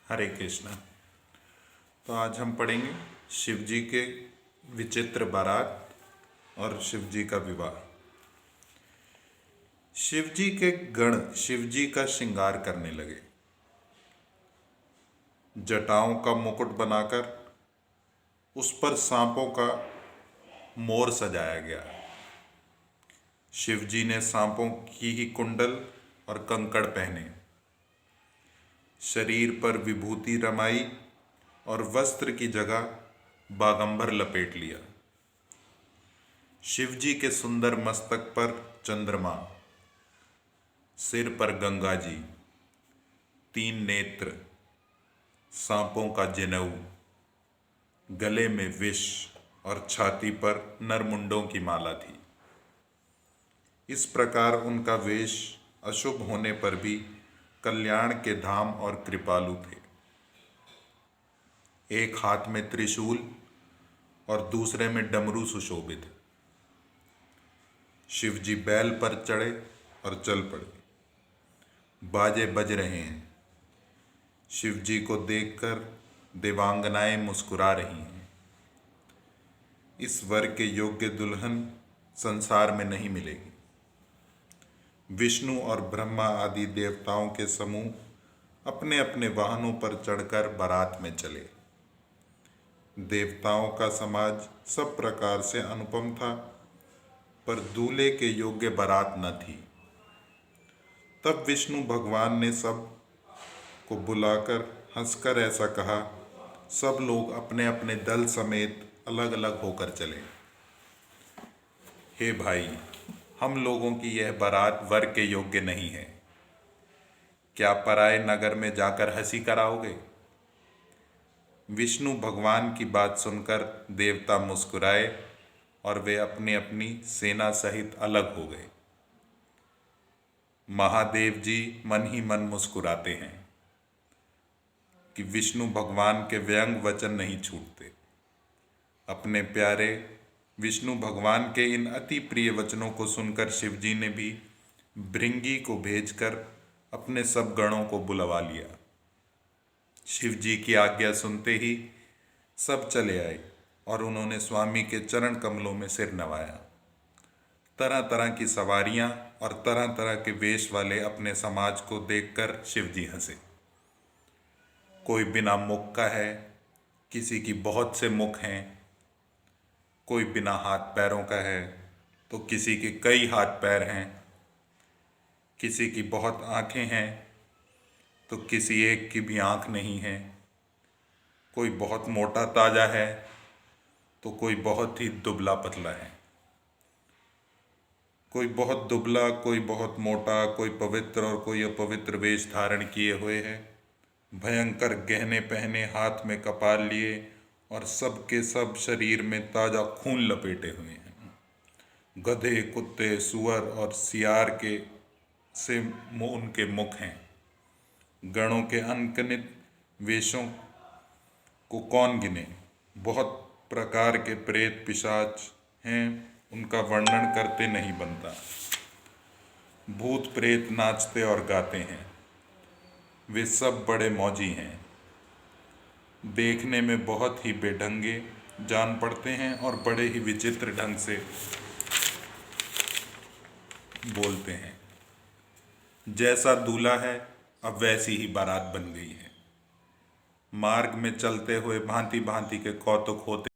हरे कृष्णा। तो आज हम पढ़ेंगे शिव जी के विचित्र बारात और शिव जी का विवाह। शिव जी के गण शिव जी का श्रृंगार करने लगे। जटाओं का मुकुट बनाकर उस पर सांपों का मोर सजाया गया। शिव जी ने सांपों की ही कुंडल और कंकड़ पहने, शरीर पर विभूति रमाई और वस्त्र की जगह बागंबर लपेट लिया। शिव जी के सुंदर मस्तक पर चंद्रमा, सिर पर गंगा जी, 3 नेत्र, सांपों का जनेऊ, गले में विष और छाती पर नरमुंडों की माला थी। इस प्रकार उनका वेश अशुभ होने पर भी कल्याण के धाम और कृपालु थे। एक हाथ में त्रिशूल और दूसरे में डमरू सुशोभित। शिव जी बैल पर चढ़े और चल पड़े। बाजे बज रहे हैं। शिव जी को देखकर देवांगनाएं मुस्कुरा रही हैं। इस वर के योग्य दुल्हन संसार में नहीं मिलेगी। विष्णु और ब्रह्मा आदि देवताओं के समूह अपने अपने वाहनों पर चढ़कर बारात में चले। देवताओं का समाज सब प्रकार से अनुपम था, पर दूल्हे के योग्य बारात न थी। तब विष्णु भगवान ने सब को बुलाकर हंसकर ऐसा कहा, सब लोग अपने अपने दल समेत अलग अलग होकर चले। हे भाई, हम लोगों की यह बारात वर के योग्य नहीं है। क्या पराये नगर में जाकर हंसी कराओगे? विष्णु भगवान की बात सुनकर देवता मुस्कुराए और वे अपनी अपनी सेना सहित अलग हो गए। महादेव जी मन ही मन मुस्कुराते हैं कि विष्णु भगवान के व्यंग वचन नहीं छूटते। अपने प्यारे विष्णु भगवान के इन अति प्रिय वचनों को सुनकर शिव जी ने भी भृंगी को भेजकर अपने सब गणों को बुलवा लिया। शिव जी की आज्ञा सुनते ही सब चले आए और उन्होंने स्वामी के चरण कमलों में सिर नवाया। तरह तरह की सवारियां और तरह तरह के वेश वाले अपने समाज को देखकर शिव जी हंसे। कोई बिना मुख का है, किसी की बहुत से मुख हैं, कोई बिना हाथ पैरों का है तो किसी के कई हाथ पैर हैं, किसी की बहुत आंखें हैं तो किसी एक की भी आंख नहीं है, कोई बहुत मोटा ताजा है तो कोई बहुत ही दुबला पतला है, कोई बहुत दुबला, कोई बहुत मोटा, कोई पवित्र और कोई अपवित्र वेश धारण किए हुए है, भयंकर गहने पहने, हाथ में कपाल लिए और सब के सब शरीर में ताजा खून लपेटे हुए हैं। गधे, कुत्ते, सुअर और सियार के से उनके मुख हैं। गणों के अनगिनत वेशों को कौन गिने। बहुत प्रकार के प्रेत पिशाच हैं, उनका वर्णन करते नहीं बनता। भूत प्रेत नाचते और गाते हैं। वे सब बड़े मौजी हैं, देखने में बहुत ही बेढंगे जान पड़ते हैं और बड़े ही विचित्र ढंग से बोलते हैं। जैसा दूल्हा है अब वैसी ही बारात बन गई है। मार्ग में चलते हुए भांति भांति के कौतुक होते